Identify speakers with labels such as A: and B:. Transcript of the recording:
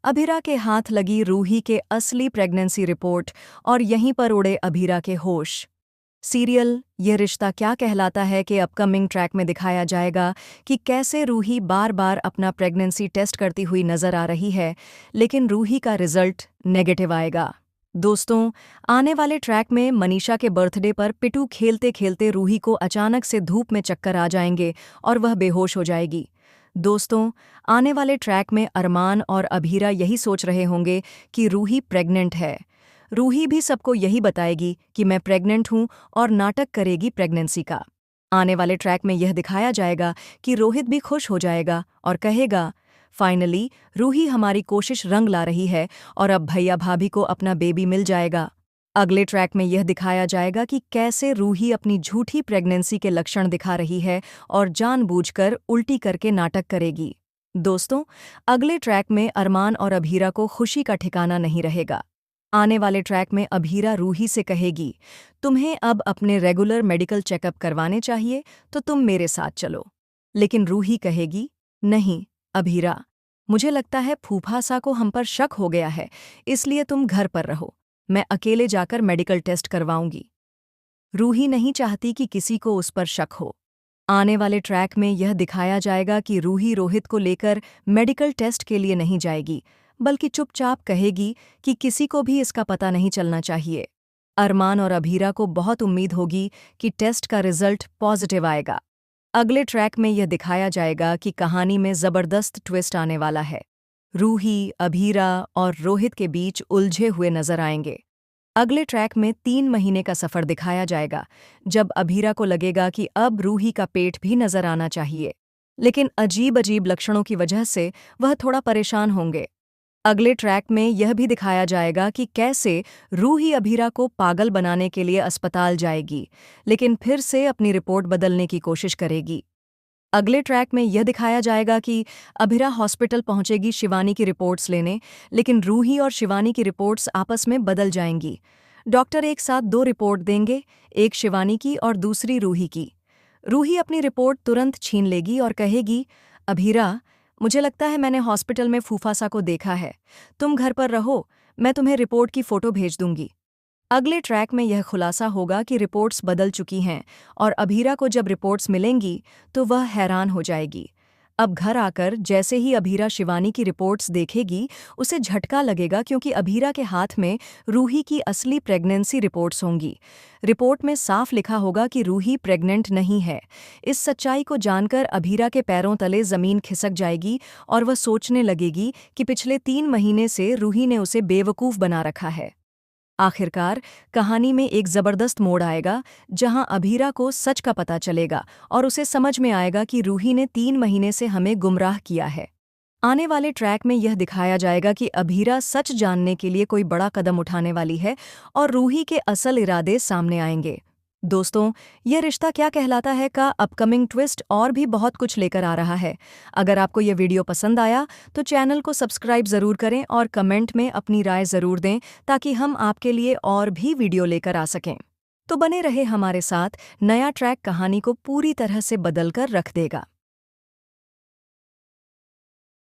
A: अभिरा के हाथ लगी रूही के असली प्रेगनेंसी रिपोर्ट और यहीं पर उड़े अभिरा के होश। सीरियल ये रिश्ता क्या कहलाता है कि अपकमिंग ट्रैक में दिखाया जाएगा कि कैसे रूही बार बार अपना प्रेगनेंसी टेस्ट करती हुई नजर आ रही है, लेकिन रूही का रिजल्ट नेगेटिव आएगा। दोस्तों, आने वाले ट्रैक में मनीषा के बर्थडे पर पिटू खेलते खेलते रूही को अचानक से धूप में चक्कर आ जाएंगे और वह बेहोश हो जाएगी। दोस्तों, आने वाले ट्रैक में अरमान और अभीरा यही सोच रहे होंगे कि रूही प्रेग्नेंट है। रूही भी सबको यही बताएगी कि मैं प्रेग्नेंट हूं और नाटक करेगी प्रेगनेंसी का। आने वाले ट्रैक में यह दिखाया जाएगा कि रोहित भी खुश हो जाएगा और कहेगा, फाइनली रूही हमारी कोशिश रंग ला रही है और अब भैया भाभी को अपना बेबी मिल जाएगा। अगले ट्रैक में यह दिखाया जाएगा कि कैसे रूही अपनी झूठी प्रेगनेंसी के लक्षण दिखा रही है और जानबूझकर उल्टी करके नाटक करेगी। दोस्तों, अगले ट्रैक में अरमान और अभीरा को खुशी का ठिकाना नहीं रहेगा। आने वाले ट्रैक में अभीरा रूही से कहेगी, तुम्हें अब अपने रेगुलर मेडिकल चेकअप करवाने चाहिए तो तुम मेरे साथ चलो। लेकिन रूही कहेगी, नहीं अभीरा, मुझे लगता है फूफासा को हम पर शक हो गया है, इसलिए तुम घर पर रहो, मैं अकेले जाकर मेडिकल टेस्ट करवाऊंगी। रूही नहीं चाहती कि किसी को उस पर शक हो। आने वाले ट्रैक में यह दिखाया जाएगा कि रूही रोहित को लेकर मेडिकल टेस्ट के लिए नहीं जाएगी, बल्कि चुपचाप कहेगी कि किसी को भी इसका पता नहीं चलना चाहिए। अरमान और अभीरा को बहुत उम्मीद होगी कि टेस्ट का रिजल्ट पॉजिटिव आएगा। अगले ट्रैक में यह दिखाया जाएगा कि कहानी में जबरदस्त ट्विस्ट आने वाला है। रूही, अभीरा और रोहित के बीच उलझे हुए नजर आएंगे। अगले ट्रैक में 3 महीने का सफर दिखाया जाएगा, जब अभीरा को लगेगा कि अब रूही का पेट भी नजर आना चाहिए, लेकिन अजीब अजीब लक्षणों की वजह से वह थोड़ा परेशान होंगे। अगले ट्रैक में यह भी दिखाया जाएगा कि कैसे रूही अभीरा को पागल बनाने के लिए अस्पताल जाएगी, लेकिन फिर से अपनी रिपोर्ट बदलने की कोशिश करेगी। अगले ट्रैक में यह दिखाया जाएगा कि अभीरा हॉस्पिटल पहुंचेगी शिवानी की रिपोर्ट्स लेने, लेकिन रूही और शिवानी की रिपोर्ट्स आपस में बदल जाएंगी। डॉक्टर एक साथ 2 रिपोर्ट देंगे, एक शिवानी की और दूसरी रूही की। रूही अपनी रिपोर्ट तुरंत छीन लेगी और कहेगी, अभीरा, मुझे लगता है मैंने हॉस्पिटल में फूफासा को देखा है, तुम घर पर रहो, मैं तुम्हें रिपोर्ट की फोटो भेज दूंगी। अगले ट्रैक में यह खुलासा होगा कि रिपोर्ट्स बदल चुकी हैं और अभीरा को जब रिपोर्ट्स मिलेंगी तो वह हैरान हो जाएगी। अब घर आकर जैसे ही अभीरा शिवानी की रिपोर्ट्स देखेगी, उसे झटका लगेगा क्योंकि अभीरा के हाथ में रूही की असली प्रेगनेंसी रिपोर्ट्स होंगी। रिपोर्ट में साफ लिखा होगा कि रूही प्रेग्नेंट नहीं है। इस सच्चाई को जानकर अभीरा के पैरों तले जमीन खिसक जाएगी और वह सोचने लगेगी कि पिछले 3 महीने से रूही ने उसे बेवकूफ़ बना रखा है। आखिरकार कहानी में एक जबरदस्त मोड़ आएगा, जहां अभीरा को सच का पता चलेगा और उसे समझ में आएगा कि रूही ने 3 महीने से हमें गुमराह किया है। आने वाले ट्रैक में यह दिखाया जाएगा कि अभीरा सच जानने के लिए कोई बड़ा कदम उठाने वाली है और रूही के असल इरादे सामने आएंगे। दोस्तों, यह रिश्ता क्या कहलाता है का अपकमिंग ट्विस्ट और भी बहुत कुछ लेकर आ रहा है। अगर आपको यह वीडियो पसंद आया तो चैनल को सब्सक्राइब ज़रूर करें और कमेंट में अपनी राय ज़रूर दें, ताकि हम आपके लिए और भी वीडियो लेकर आ सकें। तो बने रहे हमारे साथ, नया ट्रैक कहानी को पूरी तरह से बदल कर रख देगा।